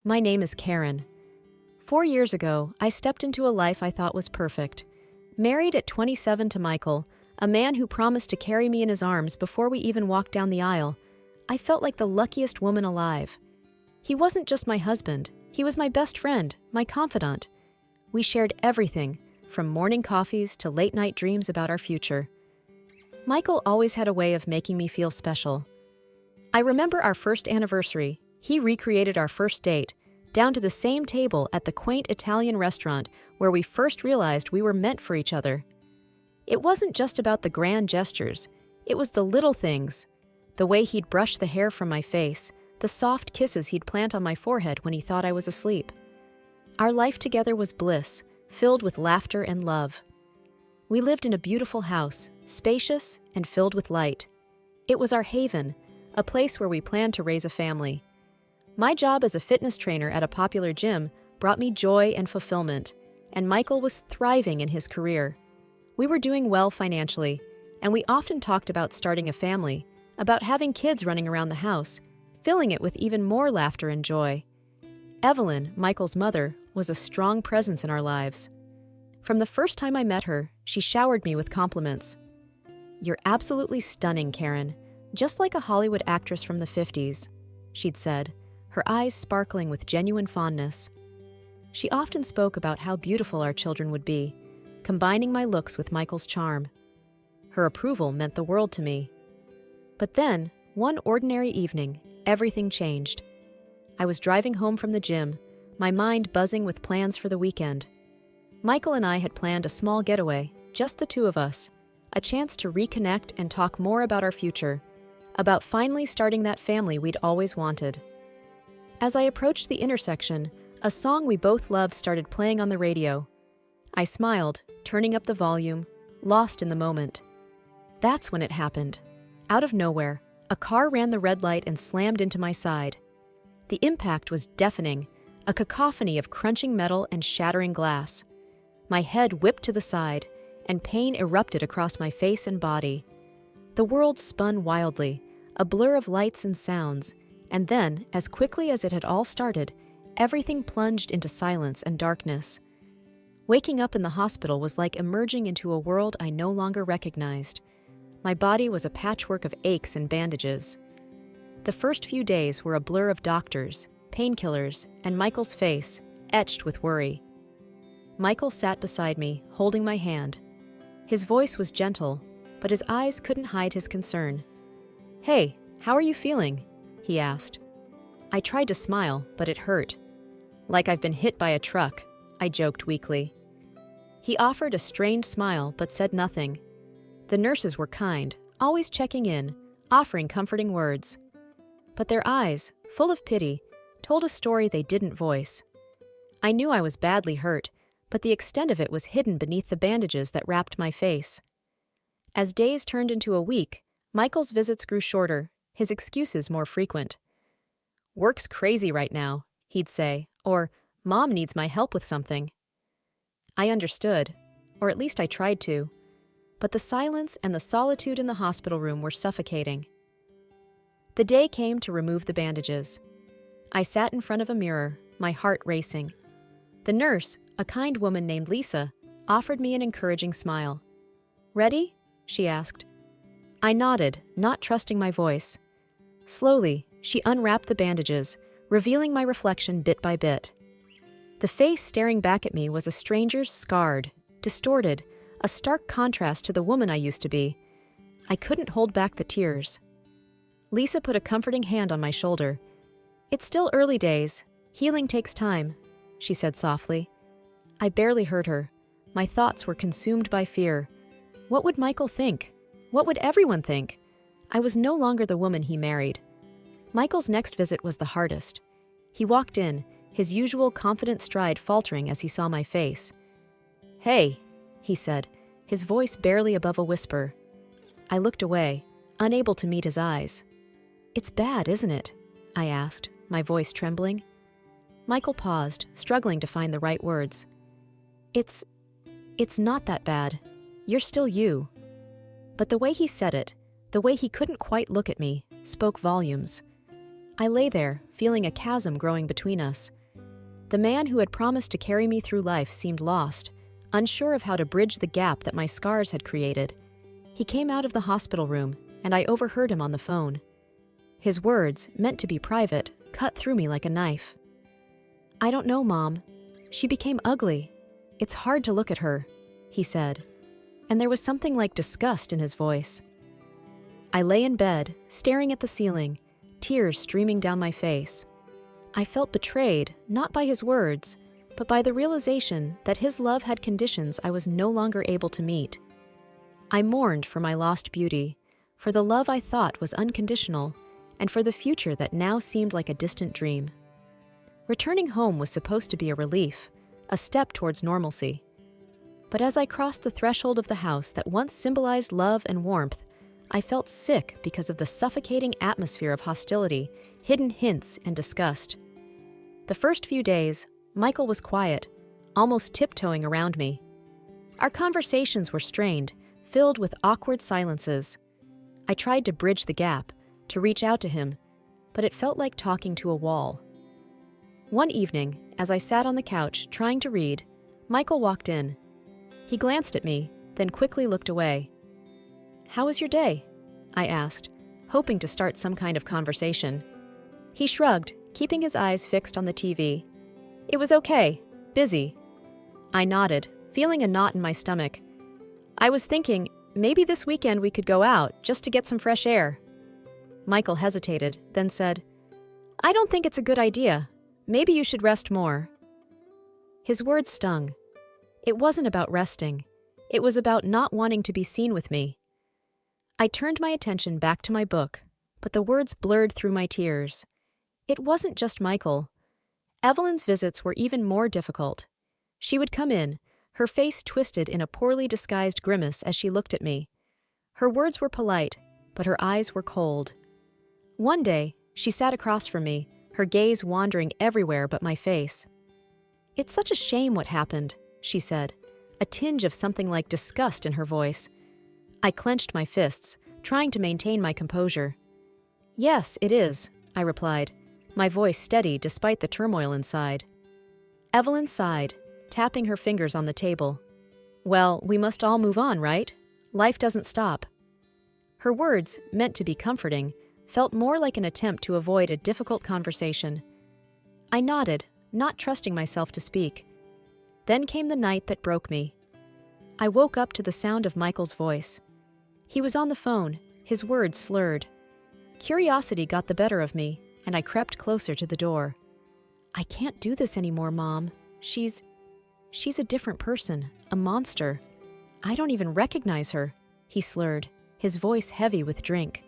My name is Karen. 4 years ago, I stepped into a life I thought was perfect. Married at 27 to Michael, a man who promised to carry me in his arms before we even walked down the aisle, I felt like the luckiest woman alive. He wasn't just my husband, he was my best friend, my confidant. We shared everything, from morning coffees to late-night dreams about our future. Michael always had a way of making me feel special. I remember our first anniversary. He recreated our first date, down to the same table at the quaint Italian restaurant where we first realized we were meant for each other. It wasn't just about the grand gestures, it was the little things. The way he'd brush the hair from my face, the soft kisses he'd plant on my forehead when he thought I was asleep. Our life together was bliss, filled with laughter and love. We lived in a beautiful house, spacious and filled with light. It was our haven, a place where we planned to raise a family. My job as a fitness trainer at a popular gym brought me joy and fulfillment, and Michael was thriving in his career. We were doing well financially, and we often talked about starting a family, about having kids running around the house, filling it with even more laughter and joy. Evelyn, Michael's mother, was a strong presence in our lives. From the first time I met her, she showered me with compliments. "You're absolutely stunning, Karen, just like a Hollywood actress from the 50s, she'd said, her eyes sparkling with genuine fondness. She often spoke about how beautiful our children would be, combining my looks with Michael's charm. Her approval meant the world to me. But then, one ordinary evening, everything changed. I was driving home from the gym, my mind buzzing with plans for the weekend. Michael and I had planned a small getaway, just the two of us, a chance to reconnect and talk more about our future, about finally starting that family we'd always wanted. As I approached the intersection, a song we both loved started playing on the radio. I smiled, turning up the volume, lost in the moment. That's when it happened. Out of nowhere, a car ran the red light and slammed into my side. The impact was deafening, a cacophony of crunching metal and shattering glass. My head whipped to the side, and pain erupted across my face and body. The world spun wildly, a blur of lights and sounds, and then, as quickly as it had all started, everything plunged into silence and darkness. Waking up in the hospital was like emerging into a world I no longer recognized. My body was a patchwork of aches and bandages. The first few days were a blur of doctors, painkillers, and Michael's face, etched with worry. Michael sat beside me, holding my hand. His voice was gentle, but his eyes couldn't hide his concern. "Hey, how are you feeling?" he asked. I tried to smile, but it hurt. "Like I've been hit by a truck," I joked weakly. He offered a strained smile, but said nothing. The nurses were kind, always checking in, offering comforting words. But their eyes, full of pity, told a story they didn't voice. I knew I was badly hurt, but the extent of it was hidden beneath the bandages that wrapped my face. As days turned into a week, Michael's visits grew shorter, his excuses more frequent. "Work's crazy right now," he'd say, or "Mom needs my help with something." I understood, or at least I tried to, but the silence and the solitude in the hospital room were suffocating. The day came to remove the bandages. I sat in front of a mirror, my heart racing. The nurse, a kind woman named Lisa, offered me an encouraging smile. "Ready?" she asked. I nodded, not trusting my voice. Slowly, she unwrapped the bandages, revealing my reflection bit by bit. The face staring back at me was a stranger's, scarred, distorted, a stark contrast to the woman I used to be. I couldn't hold back the tears. Lisa put a comforting hand on my shoulder. "It's still early days. Healing takes time," she said softly. I barely heard her. My thoughts were consumed by fear. What would Michael think? What would everyone think? I was no longer the woman he married. Michael's next visit was the hardest. He walked in, his usual confident stride faltering as he saw my face. "Hey," he said, his voice barely above a whisper. I looked away, unable to meet his eyes. "It's bad, isn't it?" I asked, my voice trembling. Michael paused, struggling to find the right words. It's not that bad. You're still you." But the way he said it, the way he couldn't quite look at me, spoke volumes. I lay there, feeling a chasm growing between us. The man who had promised to carry me through life seemed lost, unsure of how to bridge the gap that my scars had created. He came out of the hospital room, and I overheard him on the phone. His words, meant to be private, cut through me like a knife. "I don't know, Mom. She became ugly. It's hard to look at her," he said, and there was something like disgust in his voice. I lay in bed, staring at the ceiling, tears streaming down my face. I felt betrayed, not by his words, but by the realization that his love had conditions I was no longer able to meet. I mourned for my lost beauty, for the love I thought was unconditional, and for the future that now seemed like a distant dream. Returning home was supposed to be a relief, a step towards normalcy. But as I crossed the threshold of the house that once symbolized love and warmth, I felt sick because of the suffocating atmosphere of hostility, hidden hints, and disgust. The first few days, Michael was quiet, almost tiptoeing around me. Our conversations were strained, filled with awkward silences. I tried to bridge the gap, to reach out to him, but it felt like talking to a wall. One evening, as I sat on the couch trying to read, Michael walked in. He glanced at me, then quickly looked away. "How was your day?" I asked, hoping to start some kind of conversation. He shrugged, keeping his eyes fixed on the TV. "It was okay. Busy." I nodded, feeling a knot in my stomach. "I was thinking, maybe this weekend we could go out, just to get some fresh air." Michael hesitated, then said, "I don't think it's a good idea. Maybe you should rest more." His words stung. It wasn't about resting. It was about not wanting to be seen with me. I turned my attention back to my book, but the words blurred through my tears. It wasn't just Michael. Evelyn's visits were even more difficult. She would come in, her face twisted in a poorly disguised grimace as she looked at me. Her words were polite, but her eyes were cold. One day, she sat across from me, her gaze wandering everywhere but my face. "It's such a shame what happened," she said, a tinge of something like disgust in her voice. I clenched my fists, trying to maintain my composure. "Yes, it is," I replied, my voice steady despite the turmoil inside. Evelyn sighed, tapping her fingers on the table. "Well, we must all move on, right? Life doesn't stop." Her words, meant to be comforting, felt more like an attempt to avoid a difficult conversation. I nodded, not trusting myself to speak. Then came the night that broke me. I woke up to the sound of Michael's voice. He was on the phone, his words slurred. Curiosity got the better of me, and I crept closer to the door. "I can't do this anymore, Mom. She's a different person, a monster. I don't even recognize her," he slurred, his voice heavy with drink.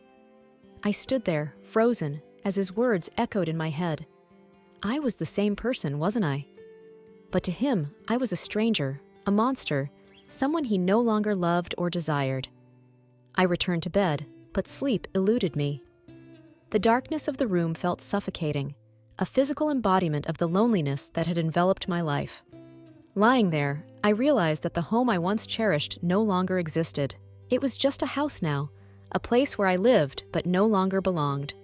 I stood there, frozen, as his words echoed in my head. I was the same person, wasn't I? But to him, I was a stranger, a monster, someone he no longer loved or desired. I returned to bed, but sleep eluded me. The darkness of the room felt suffocating, a physical embodiment of the loneliness that had enveloped my life. Lying there, I realized that the home I once cherished no longer existed. It was just a house now, a place where I lived but no longer belonged.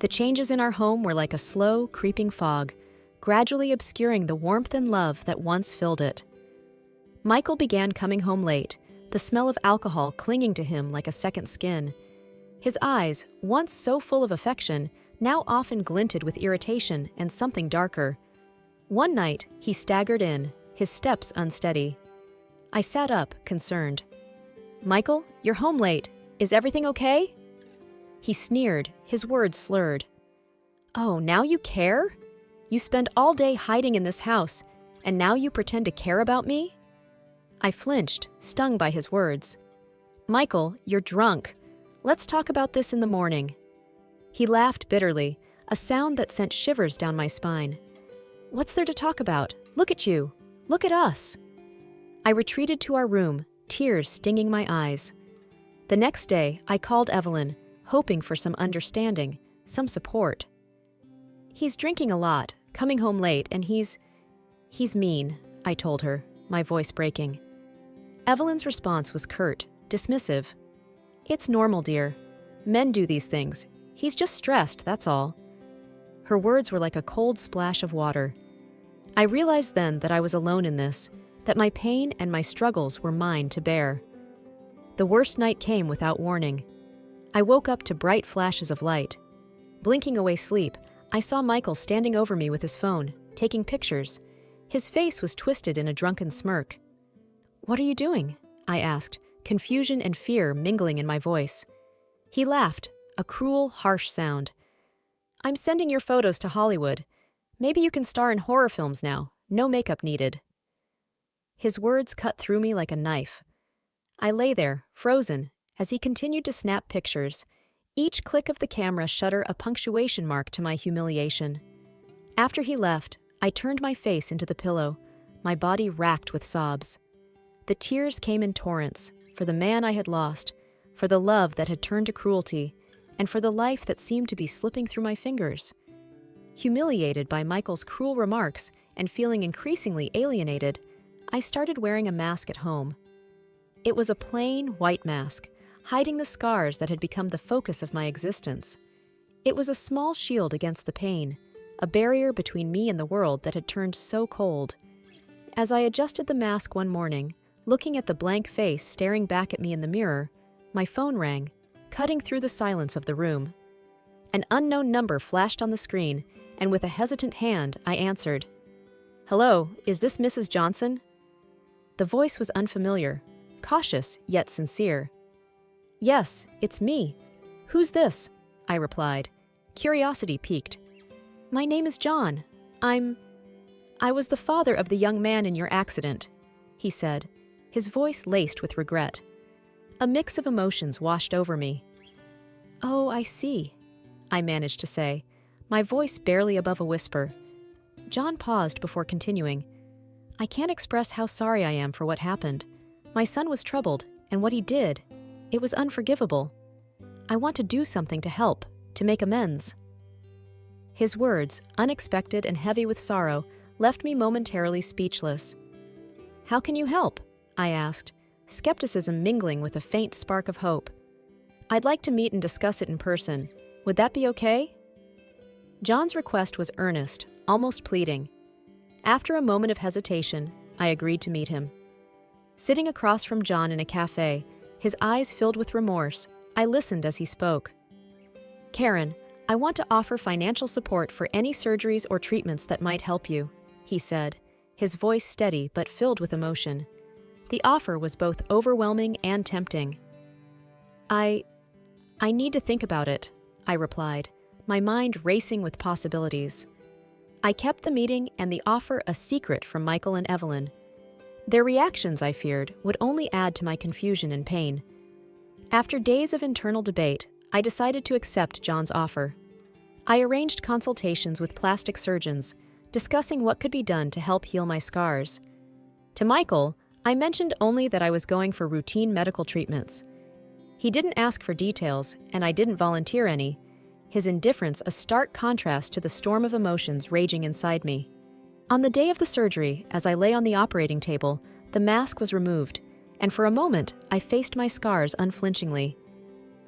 The changes in our home were like a slow, creeping fog, gradually obscuring the warmth and love that once filled it. Michael began coming home late, the smell of alcohol clinging to him like a second skin. His eyes, once so full of affection, now often glinted with irritation and something darker. One night, he staggered in, his steps unsteady. I sat up, concerned. "Michael, you're home late. Is everything okay?" He sneered, his words slurred. "Oh, now you care? You spend all day hiding in this house, and now you pretend to care about me?" I flinched, stung by his words. "Michael, you're drunk. Let's talk about this in the morning." He laughed bitterly, a sound that sent shivers down my spine. "What's there to talk about? Look at you. Look at us." I retreated to our room, tears stinging my eyes. The next day, I called Evelyn, hoping for some understanding, some support. "He's drinking a lot, coming home late, and he's mean," I told her, my voice breaking. Evelyn's response was curt, dismissive. "It's normal, dear. Men do these things. He's just stressed, that's all." Her words were like a cold splash of water. I realized then that I was alone in this, that my pain and my struggles were mine to bear. The worst night came without warning. I woke up to bright flashes of light. Blinking away sleep, I saw Michael standing over me with his phone, taking pictures. His face was twisted in a drunken smirk. "What are you doing?" I asked, confusion and fear mingling in my voice. He laughed, a cruel, harsh sound. "I'm sending your photos to Hollywood. Maybe you can star in horror films now, no makeup needed." His words cut through me like a knife. I lay there, frozen, as he continued to snap pictures, each click of the camera shutter a punctuation mark to my humiliation. After he left, I turned my face into the pillow, my body racked with sobs. The tears came in torrents, for the man I had lost, for the love that had turned to cruelty, and for the life that seemed to be slipping through my fingers. Humiliated by Michael's cruel remarks and feeling increasingly alienated, I started wearing a mask at home. It was a plain, white mask, hiding the scars that had become the focus of my existence. It was a small shield against the pain, a barrier between me and the world that had turned so cold. As I adjusted the mask one morning, looking at the blank face staring back at me in the mirror, my phone rang, cutting through the silence of the room. An unknown number flashed on the screen, and with a hesitant hand, I answered. "Hello, is this Mrs. Johnson?" The voice was unfamiliar, cautious yet sincere. "Yes, it's me. Who's this?" I replied, curiosity piqued. "My name is John. I was the father of the young man in your accident," he said, his voice laced with regret. A mix of emotions washed over me. "Oh, I see," I managed to say, my voice barely above a whisper. John paused before continuing. "I can't express how sorry I am for what happened. My son was troubled, and what he did, it was unforgivable. I want to do something to help, to make amends." His words, unexpected and heavy with sorrow, left me momentarily speechless. "How can you help?" I asked, skepticism mingling with a faint spark of hope. "I'd like to meet and discuss it in person. Would that be okay?" John's request was earnest, almost pleading. After a moment of hesitation, I agreed to meet him. Sitting across from John in a cafe, his eyes filled with remorse, I listened as he spoke. "Karen, I want to offer financial support for any surgeries or treatments that might help you," he said, his voice steady but filled with emotion. The offer was both overwhelming and tempting. I need to think about it," I replied, my mind racing with possibilities. I kept the meeting and the offer a secret from Michael and Evelyn. Their reactions, I feared, would only add to my confusion and pain. After days of internal debate, I decided to accept John's offer. I arranged consultations with plastic surgeons, discussing what could be done to help heal my scars. To Michael, I mentioned only that I was going for routine medical treatments. He didn't ask for details, and I didn't volunteer any, his indifference a stark contrast to the storm of emotions raging inside me. On the day of the surgery, as I lay on the operating table, the mask was removed, and for a moment I faced my scars unflinchingly.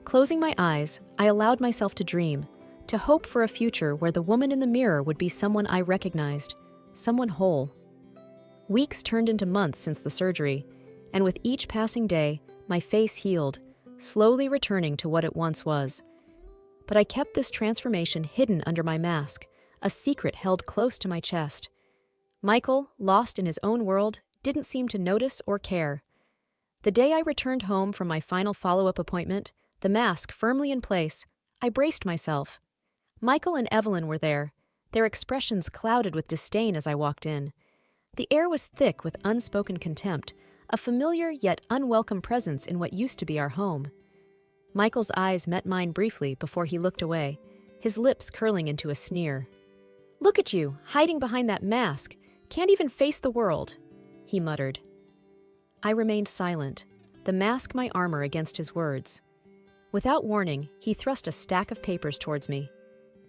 Closing my eyes, I allowed myself to dream, to hope for a future where the woman in the mirror would be someone I recognized, someone whole. Weeks turned into months since the surgery, and with each passing day, my face healed, slowly returning to what it once was. But I kept this transformation hidden under my mask, a secret held close to my chest. Michael, lost in his own world, didn't seem to notice or care. The day I returned home from my final follow-up appointment, the mask firmly in place, I braced myself. Michael and Evelyn were there, their expressions clouded with disdain as I walked in. The air was thick with unspoken contempt, a familiar yet unwelcome presence in what used to be our home. Michael's eyes met mine briefly before he looked away, his lips curling into a sneer. "Look at you, hiding behind that mask. Can't even face the world," he muttered. I remained silent, the mask my armor against his words. Without warning, he thrust a stack of papers towards me.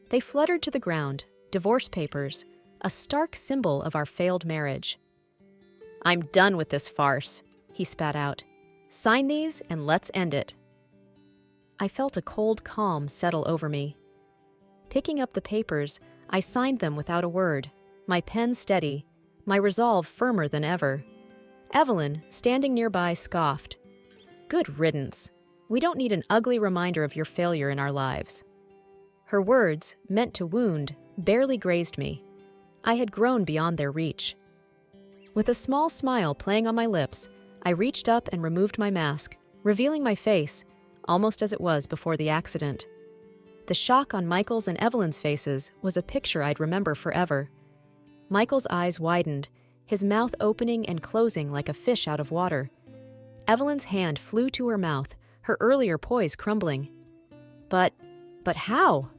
They fluttered to the ground, divorce papers, a stark symbol of our failed marriage. "I'm done with this farce," he spat out. "Sign these and let's end it." I felt a cold calm settle over me. Picking up the papers, I signed them without a word, my pen steady, my resolve firmer than ever. Evelyn, standing nearby, scoffed. Good riddance. We don't need an ugly reminder of your failure in our lives. Her words, meant to wound, barely grazed me. I had grown beyond their reach. With a small smile playing on my lips, I reached up and removed my mask, revealing my face, almost as it was before the accident. The shock on Michael's and Evelyn's faces was a picture I'd remember forever. Michael's eyes widened, his mouth opening and closing like a fish out of water. Evelyn's hand flew to her mouth, her earlier poise crumbling. But how?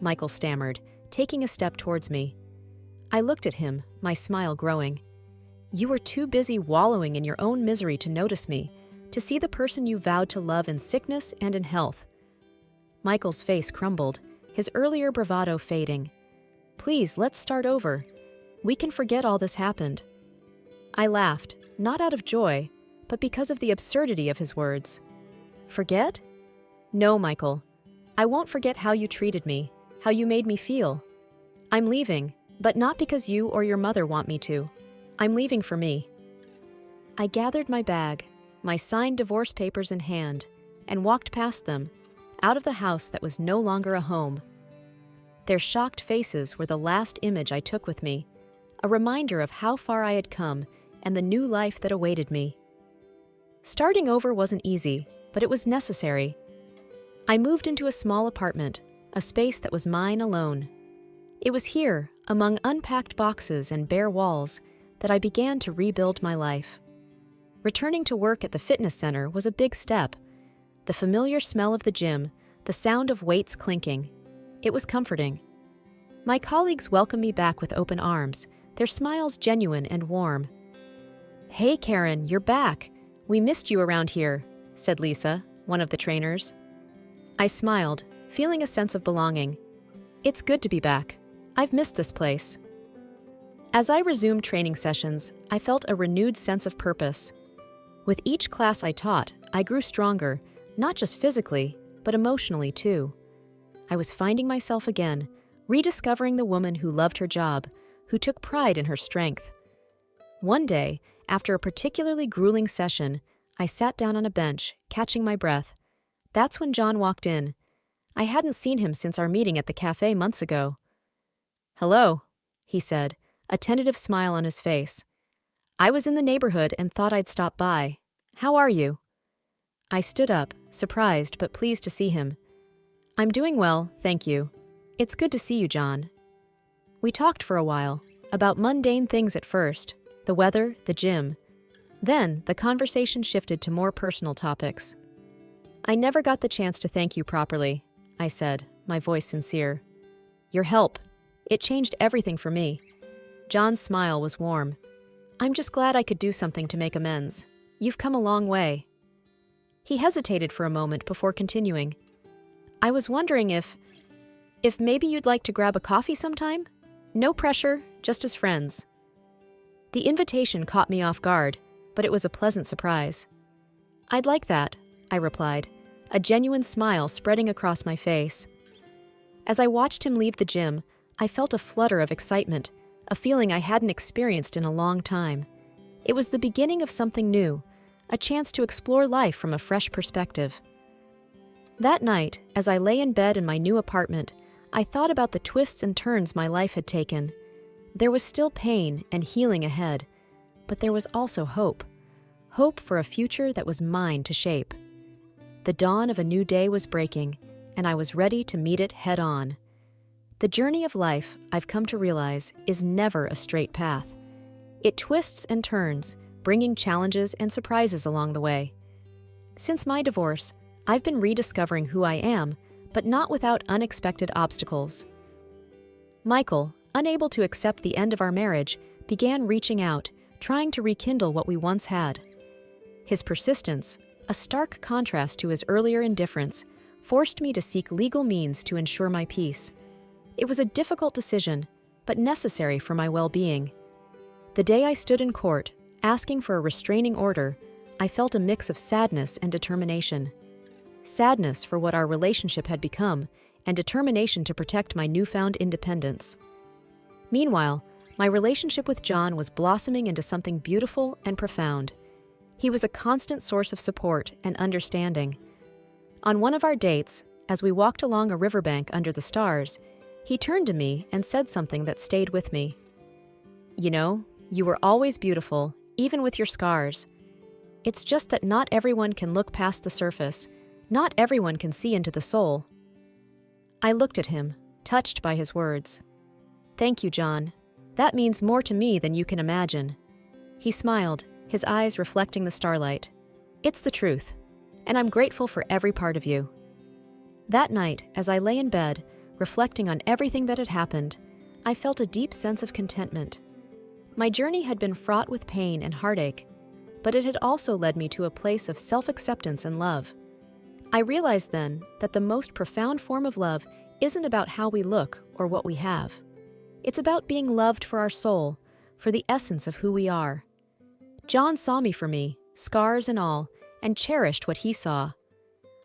Michael stammered, taking a step towards me. I looked at him, my smile growing. You were too busy wallowing in your own misery to notice me, to see the person you vowed to love in sickness and in health. Michael's face crumbled, his earlier bravado fading. Please, let's start over. We can forget all this happened. I laughed, not out of joy, but because of the absurdity of his words. Forget? No, Michael. I won't forget how you treated me, how you made me feel. I'm leaving, but not because you or your mother want me to. I'm leaving for me. I gathered my bag, my signed divorce papers in hand, and walked past them, out of the house that was no longer a home. Their shocked faces were the last image I took with me, a reminder of how far I had come and the new life that awaited me. Starting over wasn't easy, but it was necessary. I moved into a small apartment, a space that was mine alone. It was here, among unpacked boxes and bare walls, that I began to rebuild my life. Returning to work at the fitness center was a big step. The familiar smell of the gym, the sound of weights clinking. It was comforting. My colleagues welcomed me back with open arms, their smiles genuine and warm. Hey, Karen, you're back. We missed you around here, said Lisa, one of the trainers. I smiled, feeling a sense of belonging. It's good to be back. I've missed this place. As I resumed training sessions, I felt a renewed sense of purpose. With each class I taught, I grew stronger, not just physically, but emotionally too. I was finding myself again, rediscovering the woman who loved her job, who took pride in her strength. One day, after a particularly grueling session, I sat down on a bench, catching my breath. That's when John walked in. I hadn't seen him since our meeting at the cafe months ago. Hello, he said, a tentative smile on his face. I was in the neighborhood and thought I'd stop by. How are you? I stood up, surprised but pleased to see him. I'm doing well, thank you. It's good to see you, John. We talked for a while, about mundane things at first, the weather, the gym. Then, the conversation shifted to more personal topics. I never got the chance to thank you properly, I said, my voice sincere. Your help. It changed everything for me. John's smile was warm. I'm just glad I could do something to make amends. You've come a long way. He hesitated for a moment before continuing. I was wondering if maybe you'd like to grab a coffee sometime? No pressure, just as friends. The invitation caught me off guard, but it was a pleasant surprise. I'd like that, I replied, a genuine smile spreading across my face. As I watched him leave the gym, I felt a flutter of excitement, a feeling I hadn't experienced in a long time. It was the beginning of something new, a chance to explore life from a fresh perspective. That night, as I lay in bed in my new apartment, I thought about the twists and turns my life had taken. There was still pain and healing ahead, but there was also hope. Hope for a future that was mine to shape. The dawn of a new day was breaking, and I was ready to meet it head on. The journey of life, I've come to realize, is never a straight path. It twists and turns, bringing challenges and surprises along the way. Since my divorce, I've been rediscovering who I am, but not without unexpected obstacles. Michael, unable to accept the end of our marriage, began reaching out, trying to rekindle what we once had. His persistence, a stark contrast to his earlier indifference, forced me to seek legal means to ensure my peace. It was a difficult decision, but necessary for my well-being. The day I stood in court, asking for a restraining order, I felt a mix of sadness and determination. Sadness for what our relationship had become, and determination to protect my newfound independence. Meanwhile, my relationship with John was blossoming into something beautiful and profound. He was a constant source of support and understanding. On one of our dates, as we walked along a riverbank under the stars, he turned to me and said something that stayed with me. "You know, you were always beautiful, even with your scars. It's just that not everyone can look past the surface. Not everyone can see into the soul." I looked at him, touched by his words. "Thank you, John. That means more to me than you can imagine." He smiled, his eyes reflecting the starlight. "It's the truth, and I'm grateful for every part of you." That night, as I lay in bed, reflecting on everything that had happened, I felt a deep sense of contentment. My journey had been fraught with pain and heartache, but it had also led me to a place of self-acceptance and love. I realized then that the most profound form of love isn't about how we look or what we have. It's about being loved for our soul, for the essence of who we are. John saw me for me, scars and all, and cherished what he saw.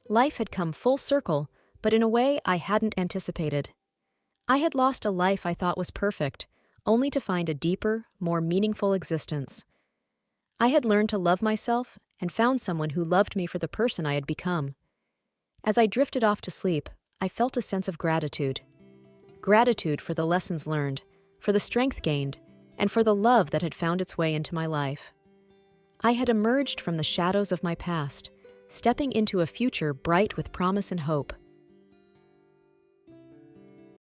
Life had come full circle, but in a way I hadn't anticipated. I had lost a life I thought was perfect, only to find a deeper, more meaningful existence. I had learned to love myself and found someone who loved me for the person I had become. As I drifted off to sleep, I felt a sense of gratitude. Gratitude for the lessons learned, for the strength gained, and for the love that had found its way into my life. I had emerged from the shadows of my past, stepping into a future bright with promise and hope.